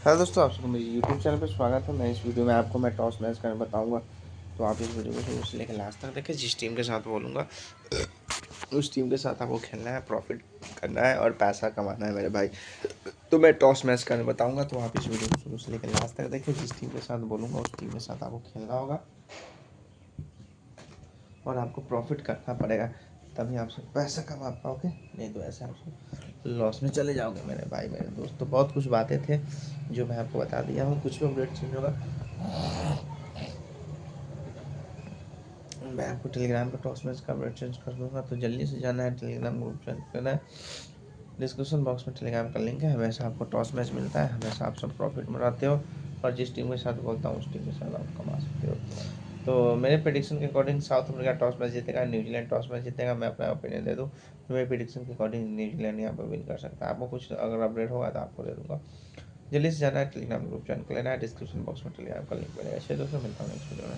Hello दोस्तों, आप सबको मेरे यूट्यूब चैनल पर स्वागत है। मैं इस वीडियो में आपको मैं टॉस मैच करना बताऊंगा। तो आप इस वीडियो को शुरू से लेकर लास्ट तक देखें। जिस टीम के साथ बोलूँगा उस टीम के साथ आपको खेलना है, प्रॉफिट करना है और पैसा कमाना है मेरे भाई। तो मैं टॉस मैच करना बताऊंगा, तो आप इस वीडियो को शुरू से लेकर लास्ट तक देखें। जिस टीम के साथ बोलूँगा उस टीम के साथ आपको खेलना होगा और आपको प्रॉफिट करना पड़ेगा, तभी आप सब पैसा कमा पाओगे। नहीं तो ऐसे आप सब लॉस में चले जाओगे मेरे भाई मेरे दोस्त। तो बहुत कुछ बातें थे जो मैं आपको बता दिया हूँ। कुछ भी अपडेट चेंज होगा मैं आपको टेलीग्राम पर टॉस मैच का अपडेट चेंज कर दूंगा। तो जल्दी से जाना है, टेलीग्राम ग्रुप ज्वाइन करना है। डिस्क्रिप्शन बॉक्स में टेलीग्राम का लिंक है। हमेशा आपको टॉस मैच मिलता है, हमेशा आप सब प्रॉफिट में रहते हो और जिस टीम के साथ बोलता हूँ उस टीम के साथ आप कमा सकते हो। तो मेरे प्रेडिक्शन के according south Africa toss match जीतेगा, न्यूजीलैंड टॉस मैच जीतेगा। मैं अपना ओपिनियन दे दूँ तो मेरे प्रेडिक्शन के अकॉर्डिंग न्यूजीलैंड यहाँ पर विन कर सकता है। आपको कुछ अगर अपडेट होगा तो आपको दे दूँगा। जल्दी से जाना है, टेलीग्राम ग्रुप ज्वाइन कर लेना है। डिस्क्रिप्शन बॉक्स में टेलीग्राम का लिंक मिलेगा। दोस्तों, मिलता हूँ नेक्स्ट वीडियो में।